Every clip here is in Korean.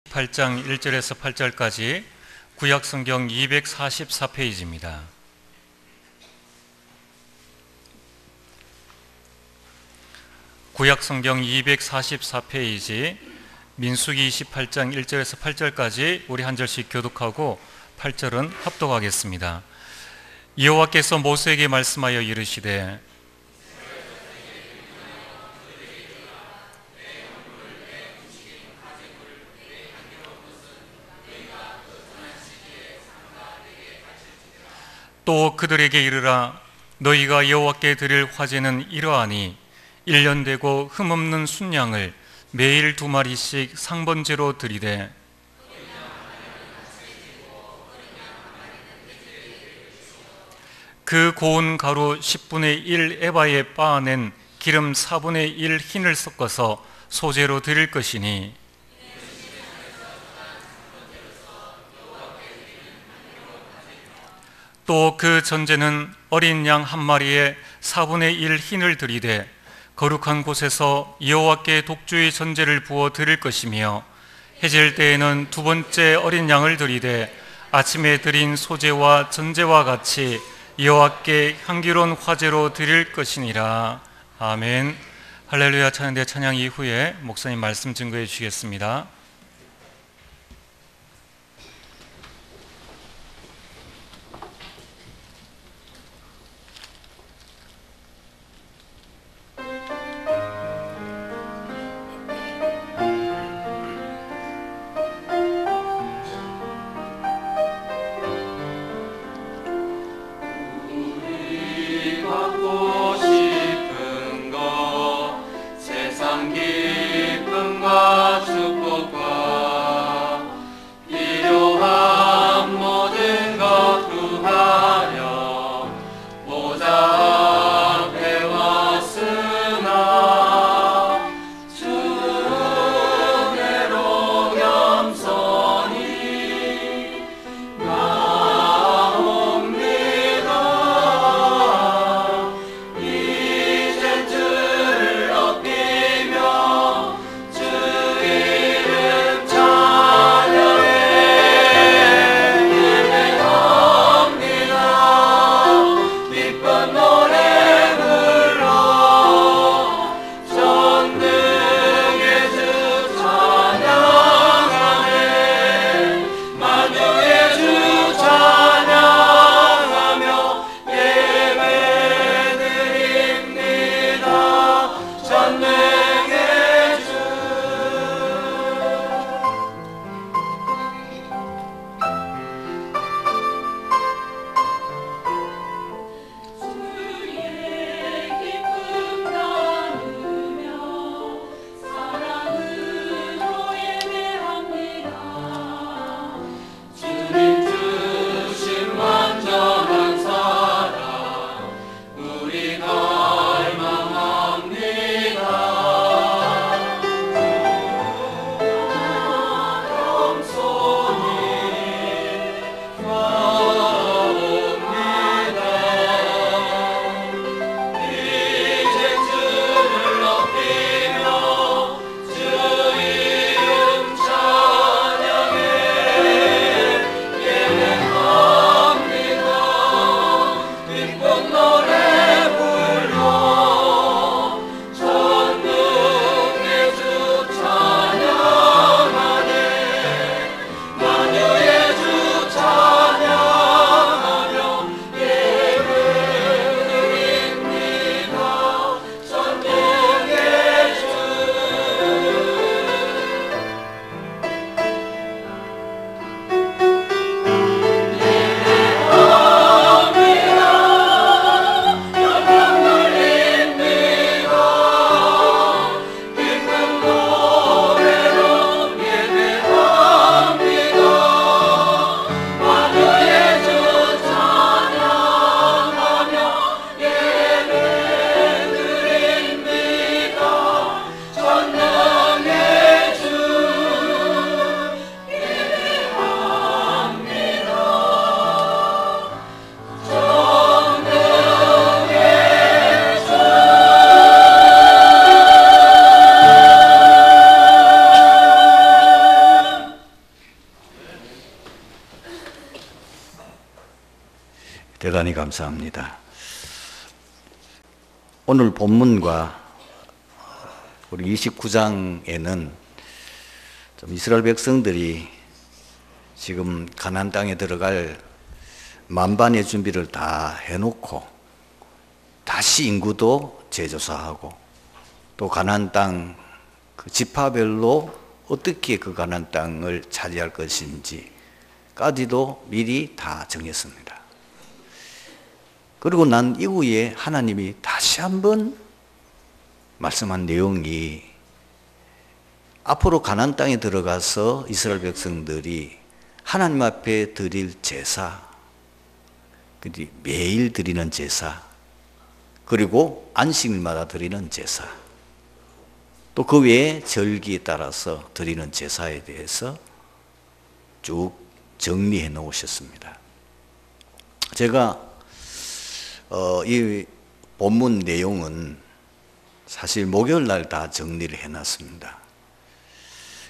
8장 1절에서 8절까지 구약성경 244페이지입니다. 구약성경 244페이지 민수기 28장 1절에서 8절까지 우리 한 절씩 교독하고 8절은 합독하겠습니다. 여호와께서 모세에게 말씀하여 이르시되 또 그들에게 이르라. 너희가 여호와께 드릴 화제는 이러하니 1년 되고 흠없는 순양을 매일 2마리씩 상번제로 드리되 그 고운 가루 10분의 1 에바에 빻아낸 기름 4분의 1 흰을 섞어서 소제로 드릴 것이니 또 그 전제는 어린 양 한 마리에 4분의 1 흰을 드리되 거룩한 곳에서 여호와께 독주의 전제를 부어 드릴 것이며 해질 때에는 두 번째 어린 양을 드리되 아침에 드린 소제와 전제와 같이 여호와께 향기로운 화제로 드릴 것이니라. 아멘. 할렐루야. 찬양대 찬양 이후에 목사님 말씀 증거해 주시겠습니다. 기쁨과 축복과 대단히 감사합니다. 오늘 본문과 우리 29장에는 좀 이스라엘 백성들이 지금 가나안 땅에 들어갈 만반의 준비를 다 해놓고 다시 인구도 재조사하고 또 가나안 땅 그 지파별로 어떻게 그 가나안 땅을 차지할 것인지까지도 미리 다 정했습니다. 그리고 난 이후에 하나님이 다시 한번 말씀한 내용이 앞으로 가나안 땅에 들어가서 이스라엘 백성들이 하나님 앞에 드릴 제사, 매일 드리는 제사, 그리고 안식일마다 드리는 제사, 또 그 외에 절기에 따라서 드리는 제사에 대해서 쭉 정리해 놓으셨습니다. 제가 이 본문 내용은 사실 목요일 날 다 정리를 해놨습니다.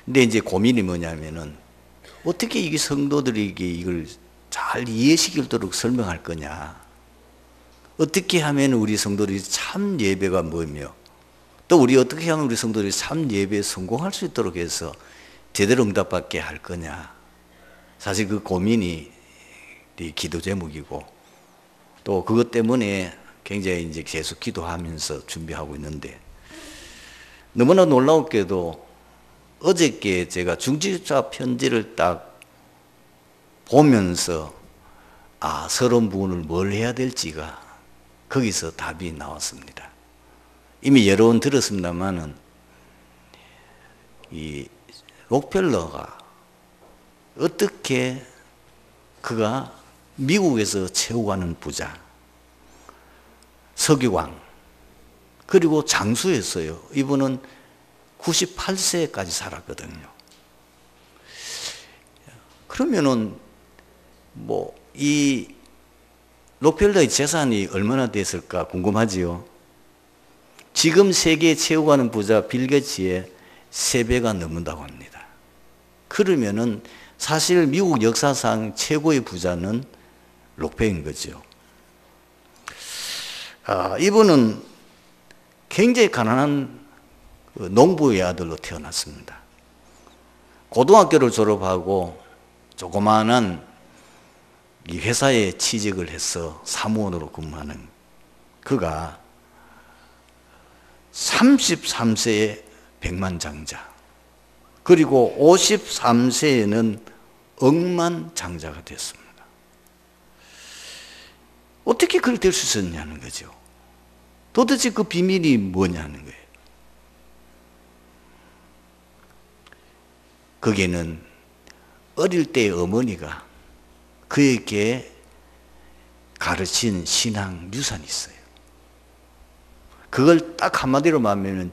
근데 이제 고민이 뭐냐면은 어떻게 이 성도들에게 이걸 잘 이해시키도록 설명할 거냐, 어떻게 하면 우리 성도들이 참 예배가 뭐며 또 우리 어떻게 하면 우리 성도들이 참 예배에 성공할 수 있도록 해서 제대로 응답받게 할 거냐, 사실 그 고민이 기도 제목이고 또 그것 때문에 굉장히 이제 계속 기도하면서 준비하고 있는데, 너무나 놀라웠게도 어저께 제가 중직자 편지를 딱 보면서 서론 부분을 뭘 해야 될지가 거기서 답이 나왔습니다. 이미 여러 번 들었습니다만은 이 록펠러가 어떻게 그가 미국에서 채워가는 부자, 석유광, 그리고 장수였어요. 이분은 98세까지 살았거든요. 그러면은 이 록펠러의 재산이 얼마나 됐을까 궁금하지요? 지금 세계에 채워가는 부자 빌 게이츠의 3배가 넘는다고 합니다. 그러면은 사실 미국 역사상 최고의 부자는 록펠러인 거죠. 이분은 굉장히 가난한 농부의 아들로 태어났습니다. 고등학교를 졸업하고 조그마한 이 회사에 취직을 해서 사무원으로 근무하는 그가 33세에 백만장자, 그리고 53세에는 억만장자가 됐습니다. 어떻게 그렇게 될 수 있었냐는 거죠. 도대체 그 비밀이 뭐냐는 거예요. 거기에는 어릴 때 어머니가 그에게 가르친 신앙 유산이 있어요. 그걸 딱 한마디로 말하면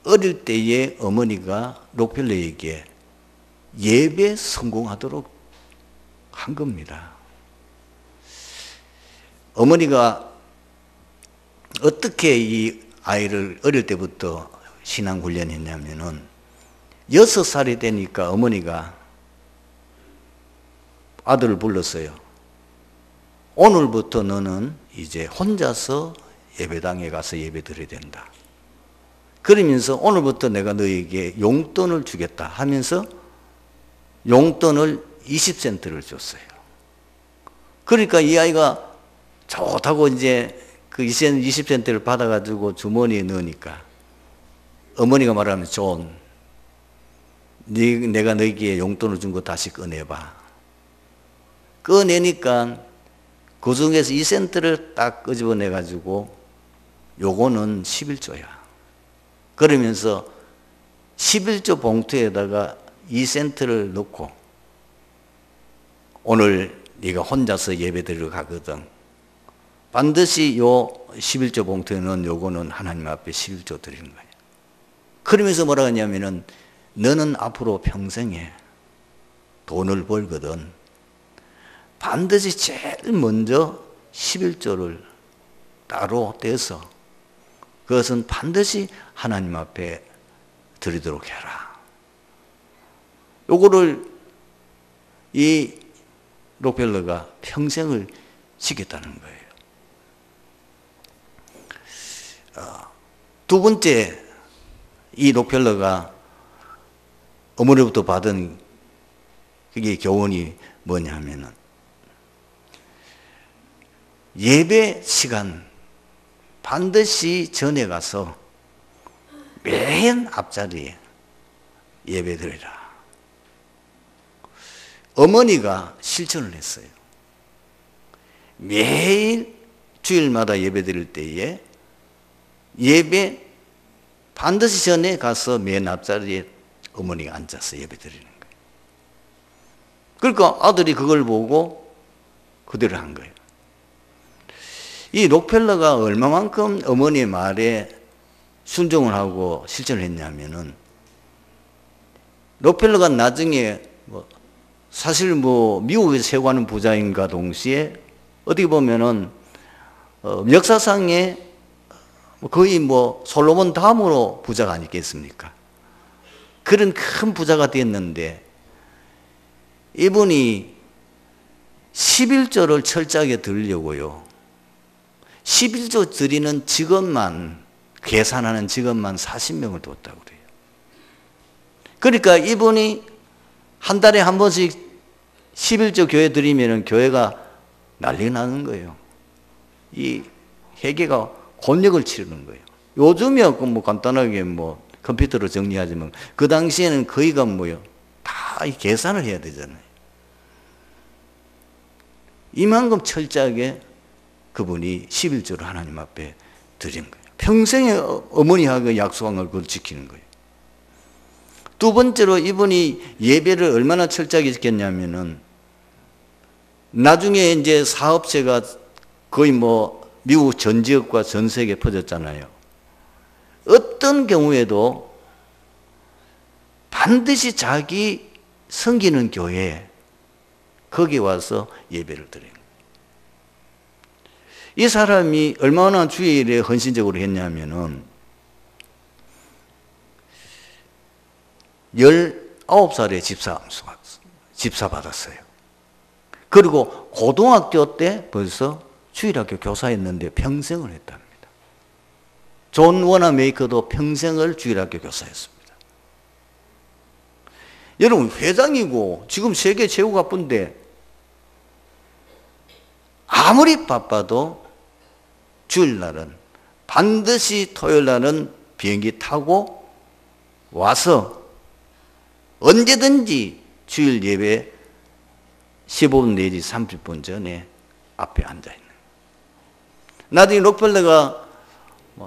어릴 때에 어머니가 록펠러에게 예배 성공하도록 한 겁니다. 어머니가 어떻게 이 아이를 어릴 때부터 신앙 훈련했냐면은 6살이 되니까 어머니가 아들을 불렀어요. 오늘부터 너는 이제 혼자서 예배당에 가서 예배 드려야 된다. 그러면서 오늘부터 내가 너에게 용돈을 주겠다 하면서 용돈을 20센트를 줬어요. 그러니까 이 아이가 좋다고 이제 그 20센트를 받아가지고 주머니에 넣으니까 어머니가 말하면 존, 내가 너에게 용돈을 준 거 다시 꺼내봐. 꺼내니까 그 중에서 2센트를 딱 끄집어내가지고 요거는 11조야. 그러면서 11조 봉투에다가 2센트를 넣고 오늘 네가 혼자서 예배 드리러 가거든. 반드시 요 11조 봉투에 넣은 요거는 하나님 앞에 11조 드리는 거야. 그러면서 뭐라 하냐면은 너는 앞으로 평생에 돈을 벌거든. 반드시 제일 먼저 11조를 따로 떼서 그것은 반드시 하나님 앞에 드리도록 해라. 요거를 이 록펠러가 평생을 시켰다는 거예요. 두 번째, 이 록펠러가 어머니부터 받은 그게 교훈이 뭐냐 하면은, 예배 시간 반드시 전에 가서 맨 앞자리에 예배 드리라. 어머니가 실천을 했어요. 매일 주일마다 예배 드릴 때에 예배 반드시 전에 가서 맨 앞자리에 어머니가 앉아서 예배 드리는 거예요. 그러니까 아들이 그걸 보고 그대로 한 거예요. 이 록펠러가 얼마만큼 어머니의 말에 순종을 하고 실천을 했냐면은, 록펠러가 나중에 사실 미국에서 최고하는 부자인가 동시에 어떻게 보면은 역사상에 거의 솔로몬 다음으로 부자가 아니겠습니까? 그런 큰 부자가 됐는데, 이분이 11조를 철저하게 드리려고요, 11조 드리는 직원만, 계산하는 직원만 40명을 뒀다고 그래요. 그러니까 이분이 한 달에 한 번씩 11조 교회 드리면 교회가 난리 나는 거예요. 이 회계가 곤욕을 치르는 거예요. 요즘이야 간단하게 컴퓨터로 정리하지만, 그 당시에는 거의가 다 계산을 해야 되잖아요. 이만큼 철저하게 그분이 11조를 하나님 앞에 드린 거예요. 평생에 어머니하고 약속한 걸 그걸 지키는 거예요. 두 번째로 이분이 예배를 얼마나 철저하게 지켰냐면은, 나중에 이제 사업체가 거의 미국 전 지역과 전 세계에 퍼졌잖아요. 어떤 경우에도 반드시 자기 섬기는 교회, 거기 와서 예배를 드려요. 이 사람이 얼마나 주의 일에 헌신적으로 했냐면은, 19살에 집사 받았어요. 그리고 고등학교 때 벌써 주일학교 교사였는데 평생을 했답니다. 존 워너메이커도 평생을 주일학교 교사였습니다. 여러분, 회장이고 지금 세계 최고 바쁜데 아무리 바빠도 주일날은 반드시 토요일날은 비행기 타고 와서 언제든지 주일 예배 15분 내지 30분 전에 앞에 앉아있는 거예요. 나중에 록펠러가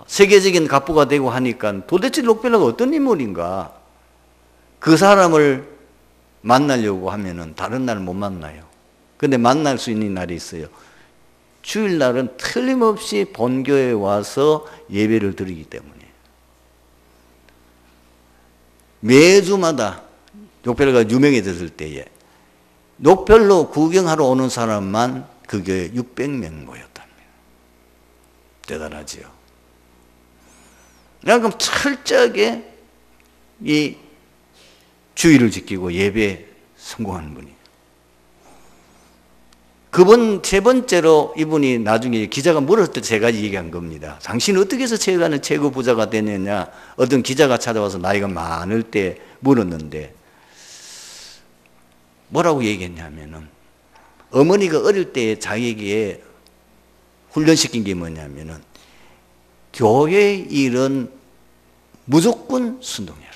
세계적인 갑부가 되고 하니까 도대체 록펠러가 어떤 인물인가, 그 사람을 만나려고 하면은 다른 날 못 만나요. 근데 만날 수 있는 날이 있어요. 주일날은 틀림없이 본교에 와서 예배를 드리기 때문에 매주마다 록펠러가 유명해졌을 때에 록펠러 구경하러 오는 사람만 그 교회에 600명 모였답니다. 대단하지요. 그럼 철저하게 이 주의를 지키고 예배에 성공하는 분이에요. 그분 세 번째로 이분이 나중에 기자가 물었을 때 제가 얘기한 겁니다. 당신은 어떻게 해서 세계의 최고 부자가 되느냐, 어떤 기자가 찾아와서 나이가 많을 때 물었는데 뭐라고 얘기했냐면은, 어머니가 어릴 때 자기에게 훈련시킨 게 뭐냐면은, 교회 일은 무조건 순종해라.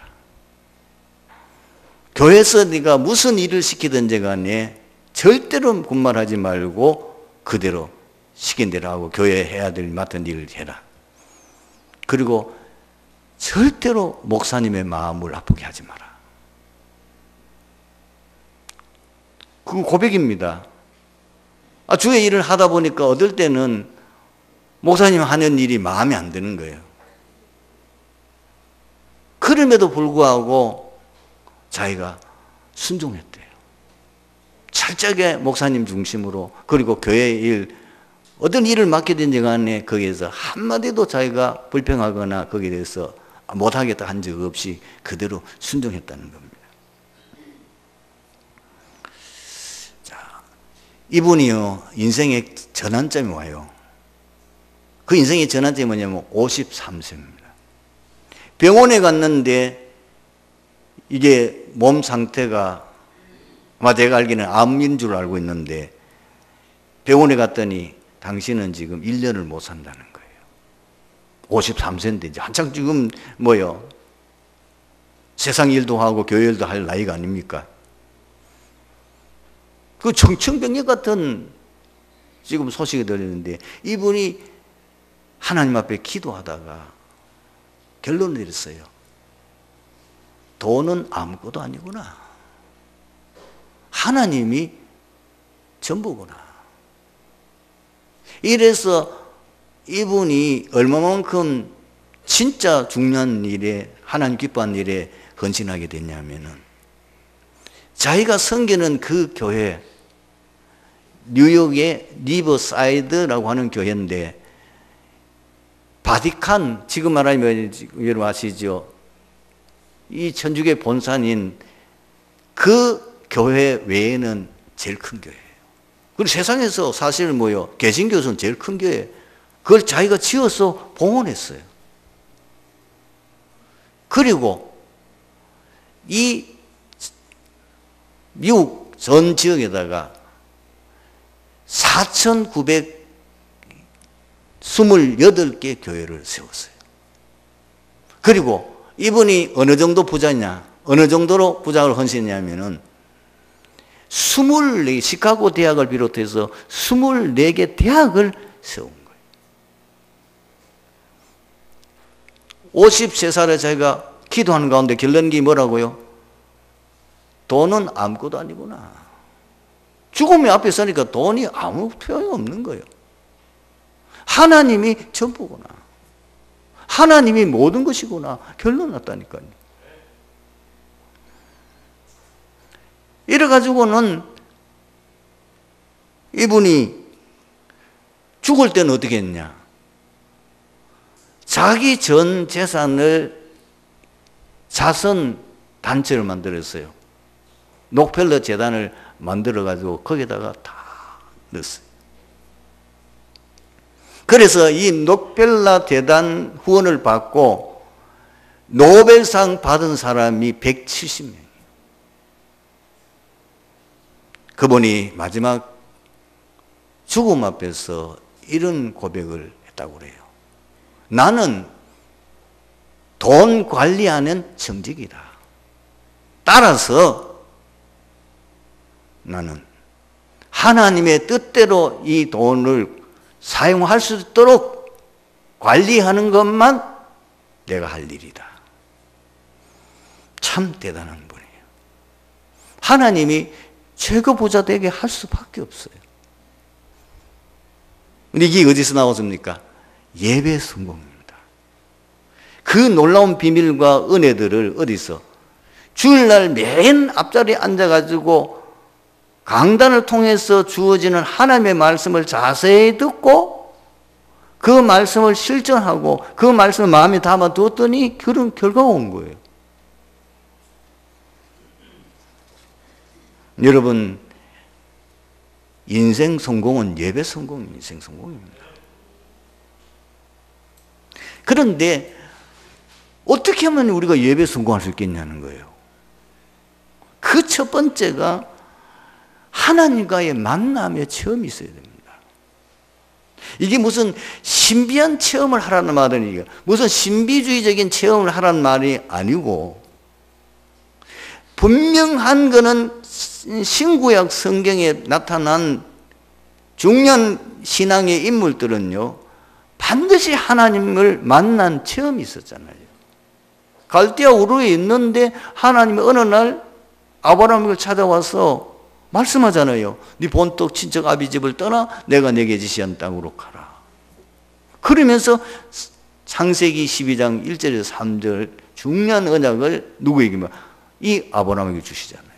교회에서 네가 무슨 일을 시키든지 간에 절대로 군말하지 말고 그대로 시킨 대로 하고 교회에 해야 될 맡은 일을 해라. 그리고 절대로 목사님의 마음을 아프게 하지 마라. 그건 고백입니다. 주의 일을 하다 보니까 어떨 때는 목사님 하는 일이 마음에 안 드는 거예요. 그럼에도 불구하고 자기가 순종했대요. 철저하게 목사님 중심으로, 그리고 교회 일, 어떤 일을 맡게 된지 간에 거기에서 한마디도 자기가 불평하거나 거기에 대해서 못하겠다 한 적 없이 그대로 순종했다는 겁니다. 자, 이분이요, 인생의 전환점이 와요. 그 인생의 전환점이 뭐냐면 53세입니다. 병원에 갔는데 이게 몸 상태가 아마 제가 알기는 암인 줄 알고 있는데 병원에 갔더니 당신은 지금 1년을 못 산다는 거예요. 53세인데 이제 한창 지금 뭐요? 세상 일도 하고 교회 일도 할 나이가 아닙니까? 그 청천벽력 같은 지금 소식이 들리는데 이분이 하나님 앞에 기도하다가 결론을 내렸어요. 돈은 아무것도 아니구나. 하나님이 전부구나. 이래서 이분이 얼마만큼 진짜 중요한 일에, 하나님 기뻐하는 일에 헌신하게 됐냐면은 자기가 섬기는 그 교회, 뉴욕의 리버사이드라고 하는 교회인데 바티칸, 지금 말하면 여러분 아시죠? 이 천주교의 본산인 그 교회 외에는 제일 큰 교회예요. 그리고 세상에서 사실 뭐요? 개신교에서는 제일 큰 교회. 그걸 자기가 지어서 봉헌했어요. 그리고 이 미국 전 지역에다가 4,928개 교회를 세웠어요. 그리고 이분이 어느 정도 부자냐, 어느 정도로 부자를 헌신했냐면은 24, 시카고 대학을 비롯해서 24개 대학을 세운 거예요. 53살에 자기가 기도하는 가운데 결론이 뭐라고요? 돈은 아무것도 아니구나. 죽음이 앞에 서니까 돈이 아무 필요가 없는 거예요. 하나님이 전부구나. 하나님이 모든 것이구나. 결론 났다니까요. 이래가지고는 이분이 죽을 때는 어떻게 했냐? 자기 전 재산을 자선 단체를 만들었어요. 록펠러 재단을 만들어가지고 거기다가 다 넣었어요. 그래서 이 록펠러 재단 후원을 받고 노벨상 받은 사람이 170명. 그분이 마지막 죽음 앞에서 이런 고백을 했다고 그래요. 나는 돈 관리하는 정직이다. 따라서 나는 하나님의 뜻대로 이 돈을 사용할 수 있도록 관리하는 것만 내가 할 일이다. 참 대단한 분이에요. 하나님이 최고 부자 되게 할 수밖에 없어요. 근데 이게 어디서 나왔습니까? 예배 성공입니다. 그 놀라운 비밀과 은혜들을 어디서? 주일날 맨 앞자리에 앉아가지고 강단을 통해서 주어지는 하나님의 말씀을 자세히 듣고 그 말씀을 실천하고 그 말씀을 마음에 담아두었더니 그런 결과가 온 거예요. 여러분, 인생 성공은 예배 성공이 인생 성공입니다. 그런데 어떻게 하면 우리가 예배 성공할 수 있겠냐는 거예요. 그 첫 번째가 하나님과의 만남의 체험이 있어야 됩니다. 이게 무슨 신비한 체험을 하라는 말은 아니에요. 무슨 신비주의적인 체험을 하라는 말이 아니고 분명한 거는 신구약 성경에 나타난 중요한 신앙의 인물들은요 반드시 하나님을 만난 체험이 있었잖아요. 갈대아 우르에 있는데 하나님이 어느 날 아브라함을 찾아와서 말씀하잖아요. 네 본토 친척 아비 집을 떠나 내가 내게 지시한 땅으로 가라. 그러면서 창세기 12장 1절에서 3절 중요한 언약을 누구에게만? 이 아브라함에게 주시잖아요.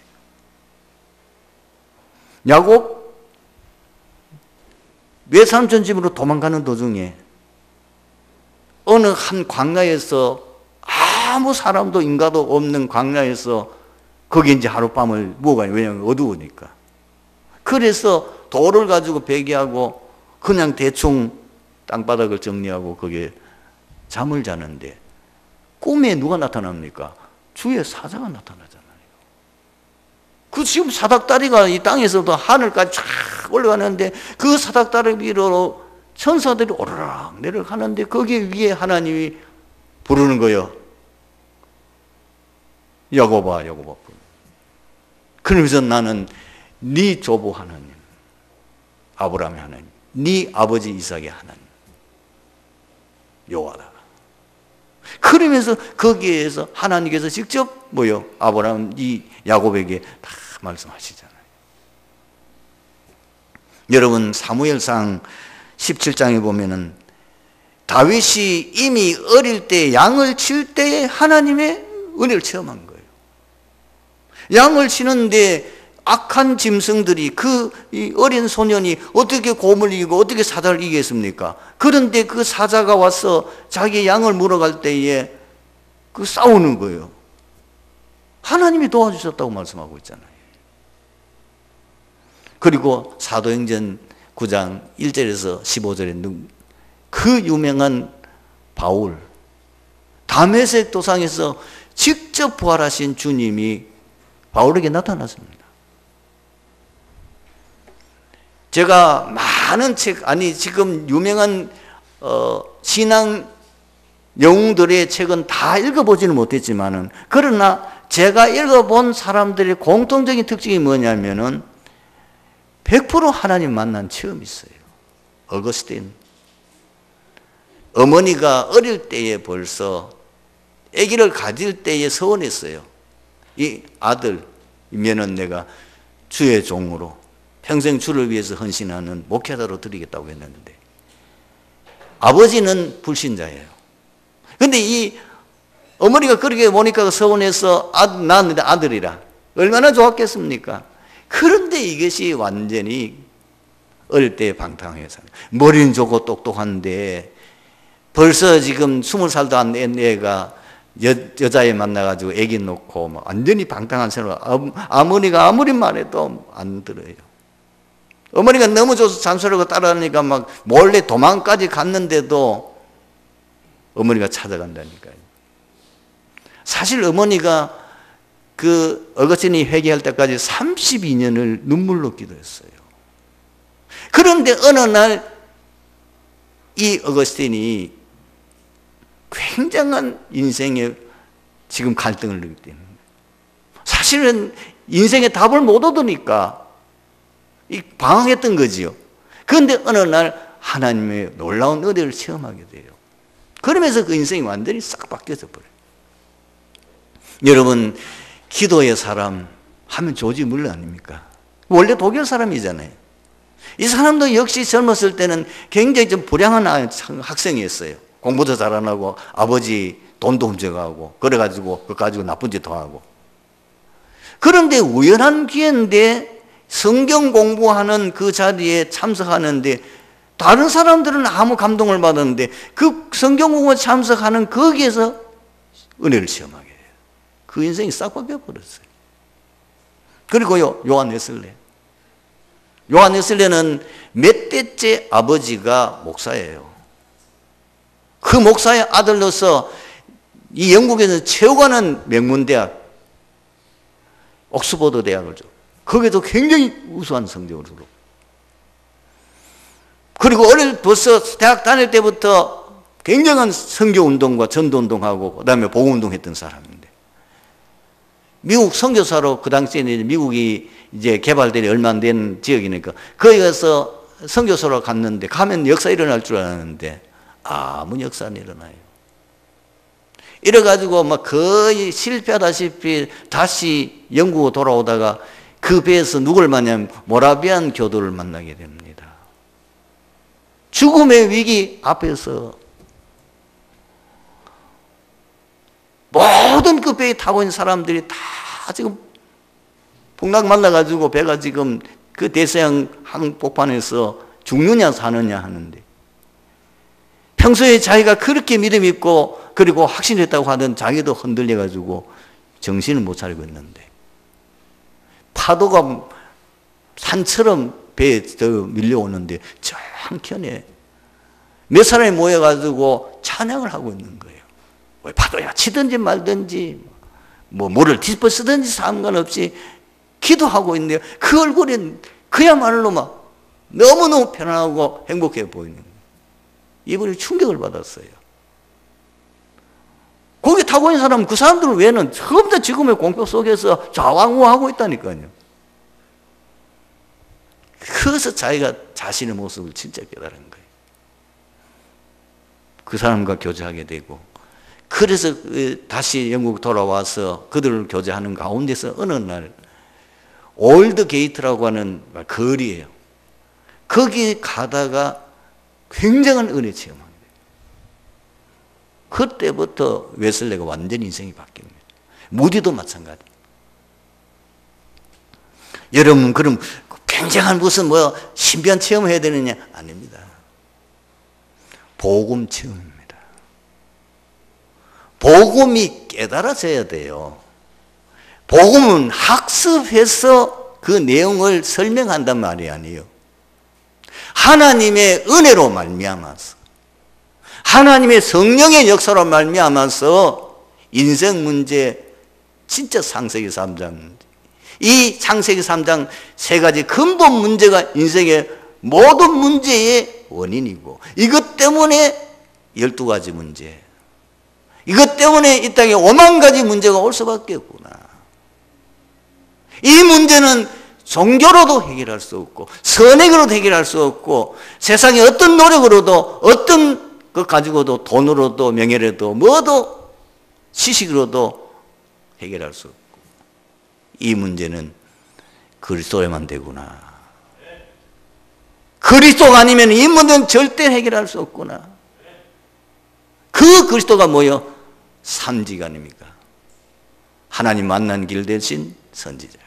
야곱 외삼촌 집으로 도망가는 도중에 어느 한 광야에서 아무 사람도 인가도 없는 광야에서 거기 이제 하룻밤을 묵어가요. 왜냐하면 어두우니까. 그래서 돌을 가지고 배기하고 그냥 대충 땅바닥을 정리하고 거기에 잠을 자는데 꿈에 누가 나타납니까? 주의 사자가 나타나잖아요. 그 지금 사닥다리가 이 땅에서도 하늘까지 쫙 올라가는데 그 사닥다리 위로 천사들이 오르락 내려가는데 거기 위에 하나님이 부르는 거예요. 야곱아, 야곱아. 그러면서 나는 네 조부 하나님, 아브라함의 하나님, 네 아버지 이삭의 하나님, 여호와다. 그러면서 거기에서 하나님께서 직접 뭐요? 아브라함, 이 야곱에게 다 말씀하시잖아요. 여러분 사무엘상 17장에 보면은 다윗이 이미 어릴 때 양을 칠 때 하나님의 은혜를 체험한 거예요. 양을 치는데 악한 짐승들이 이 어린 소년이 어떻게 곰을 이기고 어떻게 사자를 이기겠습니까? 그런데 그 사자가 와서 자기 양을 물어갈 때에 그 싸우는 거예요. 하나님이 도와주셨다고 말씀하고 있잖아요. 그리고 사도행전 9장 1절에서 15절에 그 유명한 바울, 다메섹 도상에서 직접 부활하신 주님이 바울에게 나타났습니다. 제가 많은 책, 지금 유명한 신앙 영웅들의 책은 다 읽어보지는 못했지만은, 그러나 제가 읽어본 사람들의 공통적인 특징이 뭐냐면은 100% 하나님 만난 체험이 있어요. 어거스틴. 어머니가 어릴 때에 벌써 아기를 가질 때에 서원했어요. 이 아들이면은 내가 주의 종으로 평생 주를 위해서 헌신하는 목회자로 드리겠다고 했는데, 아버지는 불신자예요. 근데 이 어머니가 그렇게 보니까 서원해서 낳았는데 아들이라 얼마나 좋았겠습니까? 그런데 이것이 완전히 어릴 때 방탕해서, 머리는 좋고 똑똑한데 벌써 지금 20살도 안 된 애가 여자애 만나가지고 애기 놓고 막 완전히 방탕한 생활. 어머니가 아무리 말해도 안 들어요. 어머니가 너무 좋아서 잔소리하고 따라하니까 막 몰래 도망까지 갔는데도 어머니가 찾아간다니까요. 사실 어머니가 그 어거스틴이 회개할 때까지 32년을 눈물로 기도했어요. 그런데 어느 날 이 어거스틴이 굉장한 인생의 지금 갈등을 느끼게 됩니다. 사실은 인생의 답을 못 얻으니까 방황했던 거지요. 그런데 어느 날 하나님의 놀라운 은혜를 체험하게 돼요. 그러면서 그 인생이 완전히 싹 바뀌어져 버려요. 여러분, 기도의 사람 하면 조지 물러 아닙니까? 원래 독일 사람이잖아요. 이 사람도 역시 젊었을 때는 굉장히 좀 불량한 학생이었어요. 공부도 잘 안 하고 아버지 돈도 훔쳐가고 그래가지고 그거 가지고 나쁜 짓도 하고. 그런데 우연한 기회인데 성경 공부하는 그 자리에 참석하는데 다른 사람들은 아무 감동을 받았는데 그 성경 공부에 참석하는 거기에서 은혜를 체험하게 돼요. 그 인생이 싹 바뀌어버렸어요. 그리고요, 요한 웨슬레. 요한 웨슬레는 몇 대째 아버지가 목사예요. 그 목사의 아들로서 이 영국에서 최고가는 명문대학, 옥스퍼드 대학을 줘. 거기도 굉장히 우수한 성적을 주고. 그리고 벌써 대학 다닐 때부터 굉장한 선교운동과 전도운동하고 그 다음에 보호운동 했던 사람인데, 미국 선교사로 그 당시에는 미국이 이제 개발되기 얼마 안 된 지역이니까 거기 가서 선교사로 갔는데, 가면 역사 일어날 줄 알았는데 아무 역사 안 일어나요. 이래가지고 막 거의 실패하다시피 다시 영국으로 돌아오다가 그 배에서 누굴 만나면 모라비안 교도를 만나게 됩니다. 죽음의 위기 앞에서 모든 그 배에 타고 있는 사람들이 다 지금 풍랑 만나가지고 배가 지금 그 대서양 한복판에서 죽느냐 사느냐 하는데, 평소에 자기가 그렇게 믿음 있고 그리고 확신했다고 하던 자기도 흔들려가지고 정신을 못 차리고 있는데, 파도가 산처럼 배에 밀려오는데 저 한켠에 몇 사람이 모여가지고 찬양을 하고 있는 거예요. 파도야 치든지 말든지 뭐 물을 뒤집어 쓰든지 상관없이 기도하고 있는데요. 그 얼굴이 그야말로 막 너무너무 편안하고 행복해 보이는 거예요. 이분이 충격을 받았어요. 거기 타고 있는 사람은 그 사람들 외에는 전부 다 지금의 공포 속에서 좌왕우하고 있다니까요. 그래서 자기가 자신의 모습을 진짜 깨달은 거예요. 그 사람과 교제하게 되고, 그래서 다시 영국 돌아와서 그들을 교제하는 가운데서 어느 날 올드 게이트라고 하는 거리예요. 거기 가다가 굉장한 은혜 체험합니다. 그때부터 웨슬레가 완전히 인생이 바뀝니다. 무디도 마찬가지. 여러분, 그럼 굉장한 무슨 신비한 체험을 해야 되느냐? 아닙니다. 복음 체험입니다. 복음이 깨달아져야 돼요. 복음은 학습해서 그 내용을 설명한단 말이 아니에요. 하나님의 은혜로 말미암아서, 하나님의 성령의 역사로 말미암아서 인생 문제, 진짜 창세기 3장 문제, 이 창세기 3장 세 가지 근본 문제가 인생의 모든 문제의 원인이고, 이것 때문에 12가지 문제, 이것 때문에 이 땅에 5만 가지 문제가 올 수밖에 없구나. 이 문제는 종교로도 해결할 수 없고, 선행으로도 해결할 수 없고, 세상의 어떤 노력으로도, 어떤 것 가지고도, 돈으로도, 명예로도, 뭐도, 지식으로도 해결할 수 없고, 이 문제는 그리스도에만 되구나. 그리스도가 아니면 이 문제는 절대 해결할 수 없구나. 그 그리스도가 뭐요? 삼지가 아닙니까? 하나님 만난 길 대신 선지자,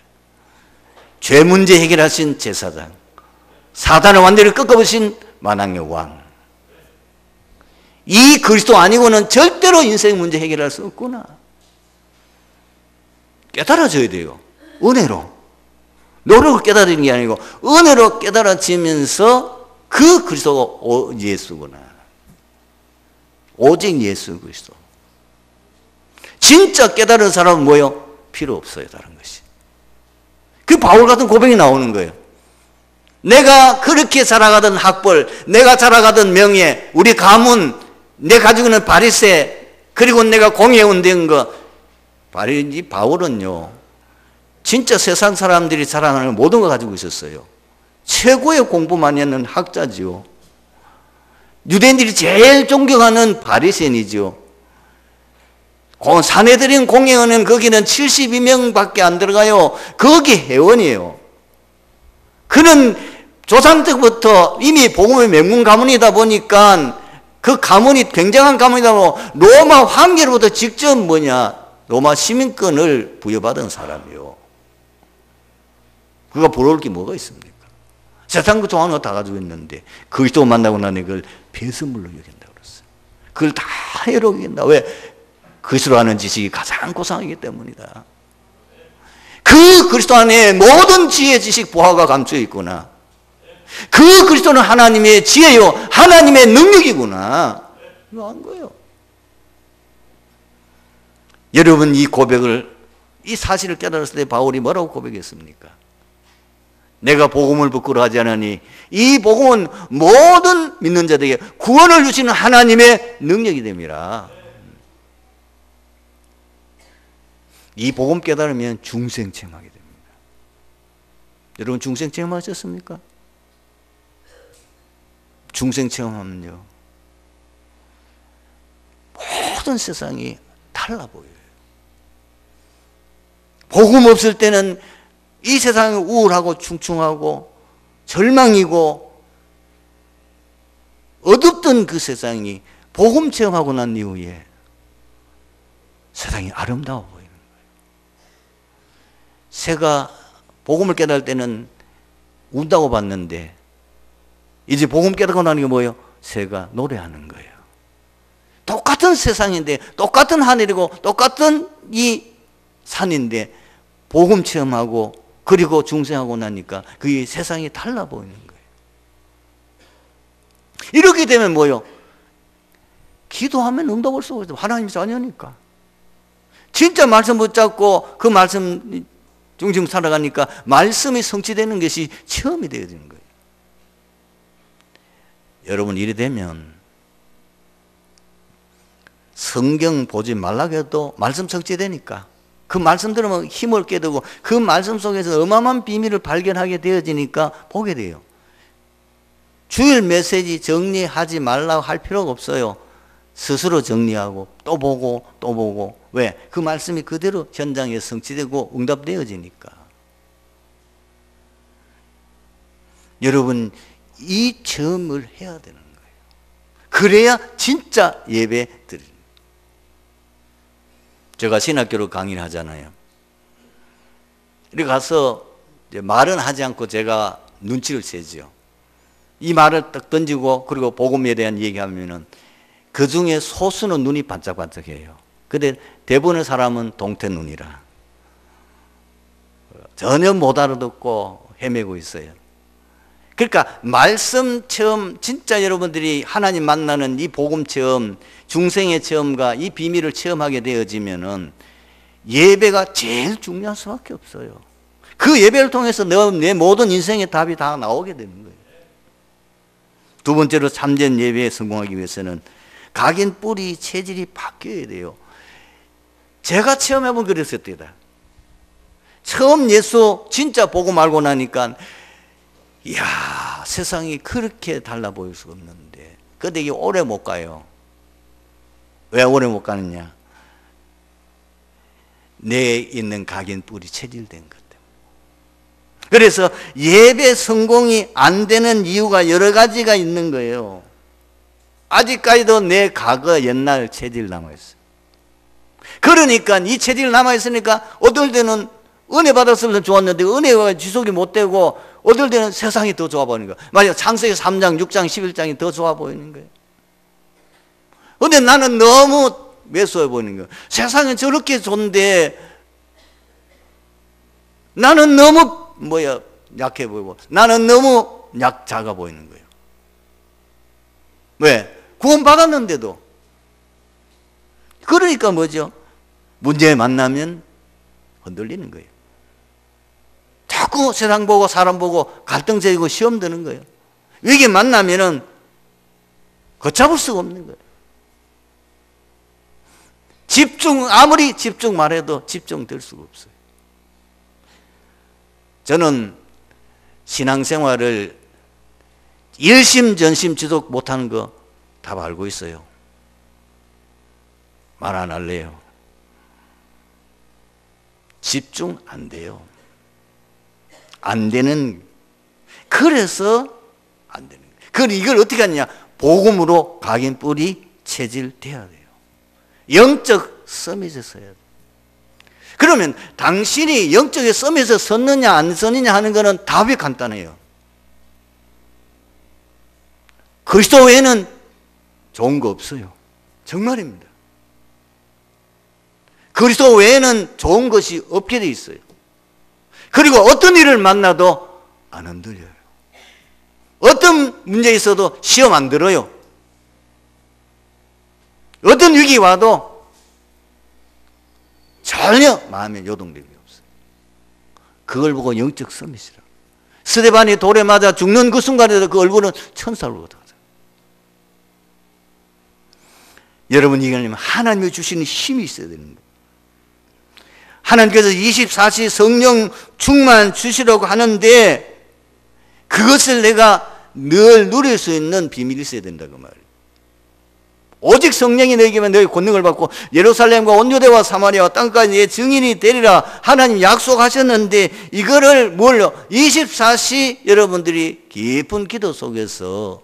죄 문제 해결하신 제사장, 사단을 완전히 꺾어버리신 만왕의 왕. 이 그리스도 아니고는 절대로 인생 문제 해결할 수 없구나. 깨달아져야 돼요. 은혜로. 노력을 깨달은 게 아니고 은혜로 깨달아지면서 그 그리스도가 예수구나. 오직 예수 그리스도. 진짜 깨달은 사람은 뭐예요? 필요 없어요, 다른 것이. 그 바울 같은 고백이 나오는 거예요. 내가 그렇게 자라가던 학벌, 내가 자라가던 명예, 우리 가문, 내 가지고 있는 바리새, 그리고 내가 공예운된 거, 바울은요, 진짜 세상 사람들이 자랑하는 모든 걸 가지고 있었어요. 최고의 공부 많이 하는 학자지요. 유대인들이 제일 존경하는 바리새인이죠. 사내들인 공예원은 거기는 72명밖에 안 들어가요. 거기 회원이에요. 그는 조상 때부터 이미 복음의 명문 가문이다 보니까 그 가문이 굉장한 가문이다 보니까 로마 황제로부터 직접 로마 시민권을 부여받은 사람이에요. 그가 부러울 게 뭐가 있습니까? 세상 그 좋아하는 거 다 가지고 있는데 그리스도 만나고 나니 그걸 배설물로 여긴다고 그랬어요. 그걸 다 해로긴다. 왜? 그리스도 아는 지식이 가장 고상하기 때문이다. 그 그리스도 안에 모든 지혜, 지식, 보화가 감추어 있구나. 그 그리스도는 하나님의 지혜요, 하나님의 능력이구나. 이거 한 거예요. 여러분, 이 고백을, 이 사실을 깨달았을 때 바울이 뭐라고 고백했습니까? 내가 복음을 부끄러워하지 않으니 이 복음은 모든 믿는 자들에게 구원을 주시는 하나님의 능력이 됨이라. 이 복음 깨달으면 중생 체험하게 됩니다. 여러분, 중생 체험하셨습니까? 중생 체험하면요, 모든 세상이 달라 보여요. 복음 없을 때는 이 세상이 우울하고 충충하고 절망이고 어둡던 그 세상이 복음 체험하고 난 이후에 세상이 아름다워 보이는 거예요. 새가 복음을 깨달을 때는 운다고 봤는데 이제 복음 깨닫고 나는 게 뭐예요? 새가 노래하는 거예요. 똑같은 세상인데, 똑같은 하늘이고 똑같은 이 산인데 복음 체험하고 그리고 중생하고 나니까 그게 세상이 달라 보이는 거예요. 이렇게 되면 뭐요? 기도하면 응답할 수가 있어요. 하나님이 자녀니까. 진짜 말씀 붙잡고 그 말씀 중심 살아가니까 말씀이 성취되는 것이 체험이 되어야 되는 거예요. 여러분, 이래 되면 성경 보지 말라고 해도 말씀 성취되니까 그 말씀 들으면 힘을 얻게 되고 그 말씀 속에서 어마어마한 비밀을 발견하게 되어지니까 보게 돼요. 주일 메시지 정리하지 말라고 할 필요가 없어요. 스스로 정리하고 또 보고 또 보고. 왜? 그 말씀이 그대로 현장에 성취되고 응답되어지니까. 여러분, 이 체험을 해야 되는 거예요. 그래야 진짜 예배 드리는 거예요. 제가 신학교로 강의를 하잖아요. 이렇게 가서 말은 하지 않고 제가 눈치를 채죠. 이 말을 딱 던지고 그리고 복음에 대한 얘기하면은 그 중에 소수는 눈이 반짝반짝해요. 근데 대부분의 사람은 동태눈이라 전혀 못 알아듣고 헤매고 있어요. 그러니까 말씀 체험, 진짜 여러분들이 하나님 만나는 이 복음 체험, 중생의 체험과 이 비밀을 체험하게 되어지면은 예배가 제일 중요할 수밖에 없어요. 그 예배를 통해서 내 모든 인생의 답이 다 나오게 되는 거예요. 두 번째로 참된 예배에 성공하기 위해서는 각인 뿌리 체질이 바뀌어야 돼요. 제가 체험해본 그랬을 때다. 처음 예수 진짜 보고 말고 나니까 이야, 세상이 그렇게 달라 보일 수가 없는데. 근데 이게 오래 못 가요. 왜 오래 못 가느냐? 내에 있는 각인 뿌리 체질된 것 때문에. 그래서 예배 성공이 안 되는 이유가 여러 가지가 있는 거예요. 아직까지도 내 과거 옛날 체질 남아있어요. 그러니까 이 체질 남아있으니까 어떨 때는 은혜 받았으면 좋았는데 은혜가 지속이 못 되고 어떨 때는 세상이 더 좋아 보이는 거예요. 만약 창세기 3장, 6장, 11장이 더 좋아 보이는 거예요. 근데 나는 너무 왜소해 보이는 거예요. 세상은 저렇게 좋은데 나는 너무 약해 보이고 나는 너무 작아 보이는 거예요. 왜? 구원 받았는데도. 그러니까 뭐죠? 문제 만나면 흔들리는 거예요. 자꾸 세상 보고 사람 보고 갈등 생기고 시험 드는 거예요. 위기 만나면은 걷잡을 수가 없는 거예요. 아무리 집중 말해도 집중될 수가 없어요. 저는 신앙생활을 일심전심 지속 못하는 거 다 알고 있어요. 말 안 할래요. 집중 안 돼요. 안 되는, 그래서 안 되는 거예요. 그럼 이걸 어떻게 하느냐? 복음으로 각인 뿌리 체질돼야 돼요. 영적 서밋에 서야 돼요. 그러면 당신이 영적인 서밋에 섰느냐 안 섰느냐 하는 것은 답이 간단해요. 그리스도 외에는 좋은 거 없어요. 정말입니다. 그리스도 외에는 좋은 것이 없게 돼 있어요. 그리고 어떤 일을 만나도 안 흔들려요. 어떤 문제 있어도 시험 안 들어요. 어떤 위기 와도 전혀 마음에 요동됨이 없어요. 그걸 보고 영적 서밋이라. 스데반이 돌에 맞아 죽는 그 순간에도 그 얼굴은 천사로 같아요. 여러분, 이게 아니면 하나님이 주시는 힘이 있어야 되는 거예요. 하나님께서 24시 성령 충만 주시려고 하는데 그것을 내가 늘 누릴 수 있는 비밀이 있어야 된다고 말이에요. 오직 성령이 너에게만 너희 권능을 받고 예루살렘과 온 유대와 사마리아와 땅까지 내 증인이 되리라 하나님 약속하셨는데 이거를 뭘요? 24시 여러분들이 깊은 기도 속에서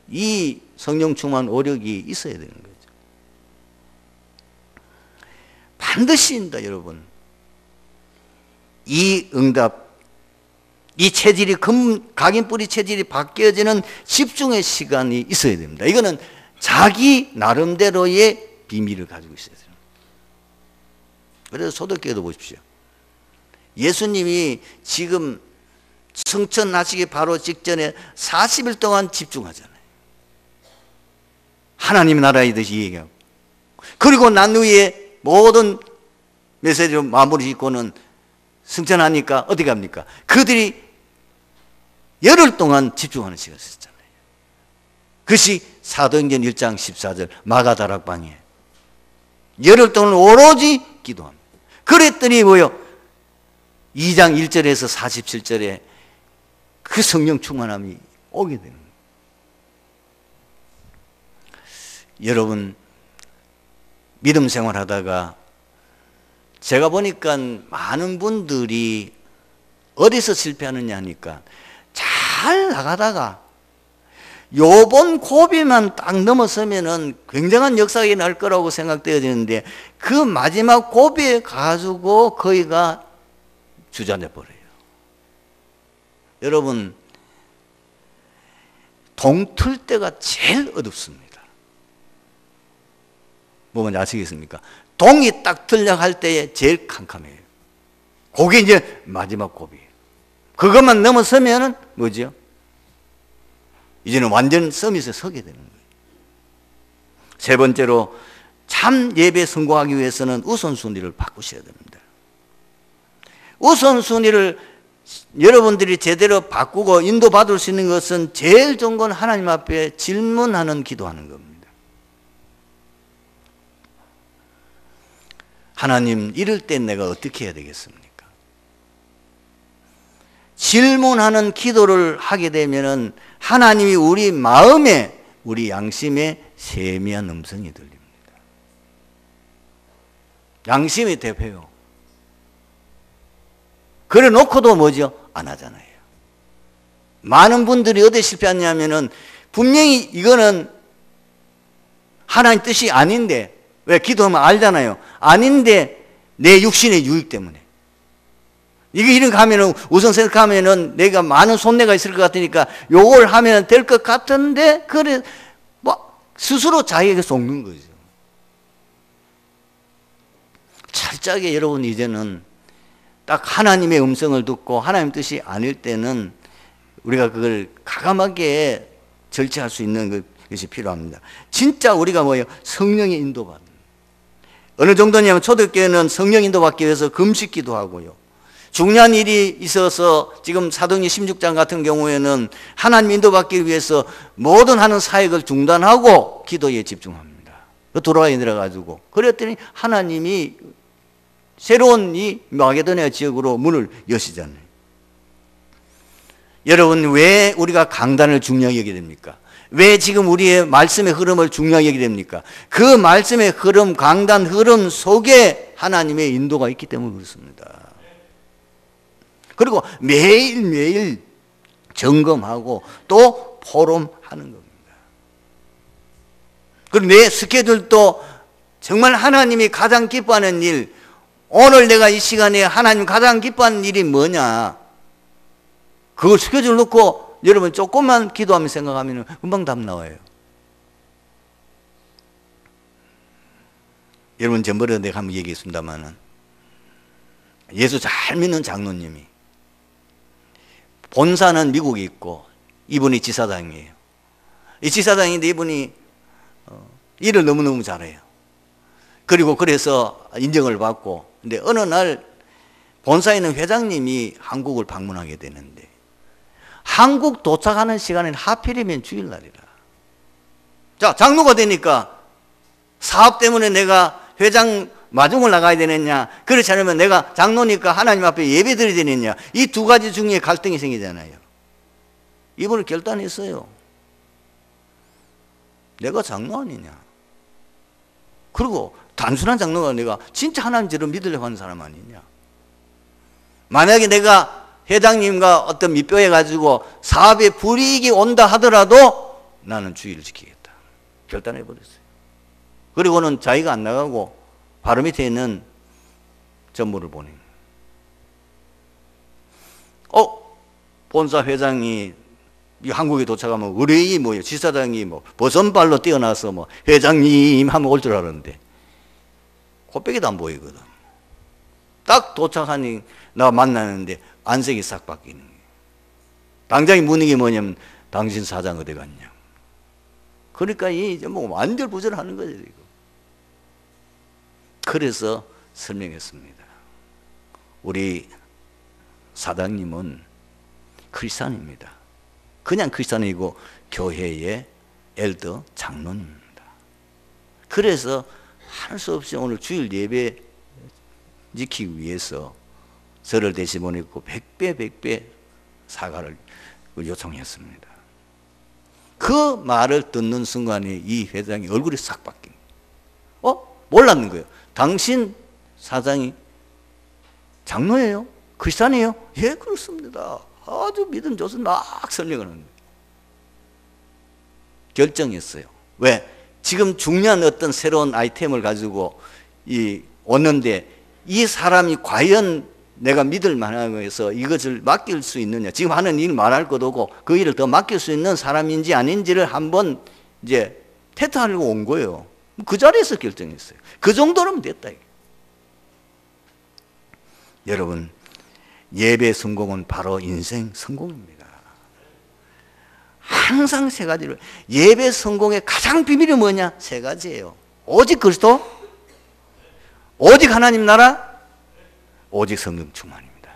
이 성령 충만 오력이 있어야 되는 거죠. 반드시입니다, 여러분. 이 응답, 이 체질이 각인 뿌리 체질이 바뀌어지는 집중의 시간이 있어야 됩니다. 이거는 자기 나름대로의 비밀을 가지고 있어야 돼요. 그래서 소득기도 보십시오. 예수님이 지금 승천하시기 바로 직전에 40일 동안 집중하잖아요. 하나님 나라에 대해서 얘기하고, 그리고 난 후에 모든 메시지로 마무리 짓고는 승천하니까 어디 갑니까? 그들이 열흘 동안 집중하는 시간이 있었잖아요. 그것이 사도행전 1장 14절 마가다락방에 열흘 동안 오로지 기도합니다. 그랬더니 뭐요? 2장 1절에서 47절에 그 성령 충만함이 오게 되는 거예요. 여러분, 믿음 생활하다가 제가 보니까 많은 분들이 어디서 실패하느냐 하니까 잘 나가다가 요번 고비만 딱 넘어서면은 굉장한 역사가 일어날 거라고 생각되어지는데 그 마지막 고비에 가지고 거기가 주저앉아 버려요. 여러분, 동틀 때가 제일 어둡습니다. 뭐 뭔지 아시겠습니까? 동이 딱 들려갈 때에 제일 캄캄해요. 그게 이제 마지막 고비예요. 그것만 넘어서면은 뭐죠? 이제는 완전 서밋에 서게 되는 거예요. 세 번째로, 참 예배 성공하기 위해서는 우선순위를 바꾸셔야 됩니다. 우선순위를 여러분들이 제대로 바꾸고 인도받을 수 있는 것은 제일 좋은 건 하나님 앞에 질문하는 기도하는 겁니다. 하나님, 이럴 땐 내가 어떻게 해야 되겠습니까? 질문하는 기도를 하게 되면은 하나님이 우리 마음에, 우리 양심에 세미한 음성이 들립니다. 양심이 대표요. 그래 놓고도 뭐죠? 안 하잖아요. 많은 분들이 어디 실패하냐면은 분명히 이거는 하나님 뜻이 아닌데, 왜? 기도하면 알잖아요. 아닌데 내 육신의 유익 때문에. 이게 이렇게 하면은, 우선 생각하면은 내가 많은 손해가 있을 것 같으니까 요걸 하면 될 것 같은데, 그래, 뭐, 스스로 자기에게 속는 거죠. 철저하게 여러분, 이제는 딱 하나님의 음성을 듣고 하나님 뜻이 아닐 때는 우리가 그걸 가감하게 절제할 수 있는 것이 필요합니다. 진짜 우리가 뭐예요? 성령의 인도받는. 어느 정도냐면 초대교회는 성령 인도받기 위해서 금식기도 하고요. 중요한 일이 있어서 지금 사도행전 16장 같은 경우에는 하나님 인도받기 위해서 모든 하는 사역을 중단하고 기도에 집중합니다. 돌아와야 내려가지고. 그랬더니 하나님이 새로운 이 마게도냐 지역으로 문을 여시잖아요. 여러분, 왜 우리가 강단을 중요하게 여기게 됩니까? 왜 지금 우리의 말씀의 흐름을 중요하게 여기게 됩니까? 그 말씀의 흐름, 강단 흐름 속에 하나님의 인도가 있기 때문에 그렇습니다. 그리고 매일매일 점검하고 또 포럼하는 겁니다. 그리고 내 스케줄도 정말 하나님이 가장 기뻐하는 일, 오늘 내가 이 시간에 하나님 가장 기뻐하는 일이 뭐냐, 그걸 스케줄 놓고 여러분 조금만 기도하며 생각하면 금방 답 나와요. 여러분, 전번에 내가 한번 얘기했습니다마는 예수 잘 믿는 장로님이, 본사는 미국에 있고 이분이 지사장이에요. 이 지사장인데 이분이 일을 너무너무 잘해요. 그리고 그래서 인정을 받고, 근데 어느 날 본사에 있는 회장님이 한국을 방문하게 되는데, 한국 도착하는 시간은 하필이면 주일날이라. 자, 장로가 되니까 사업 때문에 내가 회장 마중을 나가야 되느냐, 그렇지 않으면 내가 장로니까 하나님 앞에 예배 드려야 되느냐, 이 두 가지 중에 갈등이 생기잖아요. 이분을 결단했어요. 내가 장로 아니냐. 그리고 단순한 장로가 내가 진짜 하나님처럼 믿으려고 하는 사람 아니냐. 만약에 내가 회장님과 어떤 밑뼈해 가지고 사업에 불이익이 온다 하더라도 나는 주의를 지키겠다. 결단해 버렸어요. 그리고는 자기가 안 나가고 바로 밑에 있는 전무를 보내요. 본사 회장이 한국에 도착하면 의뢰인이 뭐예요? 지사장이 뭐 버선발로 뛰어나서 뭐 회장님 하면 올 줄 알았는데 코빼기도 안 보이거든. 딱 도착하니 나 만나는데 안색이 싹 바뀌는 거예요. 당장에 묻는 게 뭐냐면 당신 사장 어디 갔냐. 그러니까 이제 뭐 완전부절하는 거죠. 이거. 그래서 설명했습니다. 우리 사장님은 크리스찬입니다. 그냥 크리스찬이고 교회의 엘더 장로입니다. 그래서 할 수 없이 오늘 주일 예배 지키기 위해서 저를 대신 보내고 100배 사과를 요청했습니다. 그 말을 듣는 순간에 이 회장이 얼굴이 싹 바뀐 거예요. 몰랐는 거예요. 당신 사장이 장로예요? 크리스찬이에요? 예, 그렇습니다. 아주 믿음 좋습니다. 막 설명을 하는 거예요. 결정했어요. 왜? 지금 중요한 어떤 새로운 아이템을 가지고 오는데 이 사람이 과연 내가 믿을 만한 거에서 이것을 맡길 수 있느냐. 지금 하는 일 말할 것도 없고 그 일을 더 맡길 수 있는 사람인지 아닌지를 한번 이제 테스트하려고 온 거예요. 그 자리에서 결정했어요. 그 정도면 됐다. 여러분, 예배 성공은 바로 인생 성공입니다. 항상 세 가지를. 예배 성공의 가장 비밀이 뭐냐? 세 가지예요. 오직 그리스도, 오직 하나님 나라, 오직 성령 충만입니다.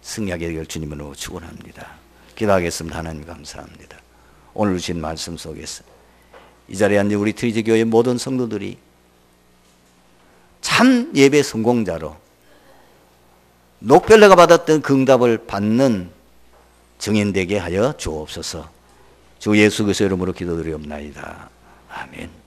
승리하게 되길 주님으로 축원합니다. 기도하겠습니다. 하나님 감사합니다. 오늘 주신 말씀 속에서 이 자리에 앉은 우리 트리지 교회 모든 성도들이 참 예배 성공자로 녹별내가 받았던 그 응답을 받는 증인되게 하여 주옵소서. 주 예수 그리스도의 이름으로 기도드리옵나이다. 아멘.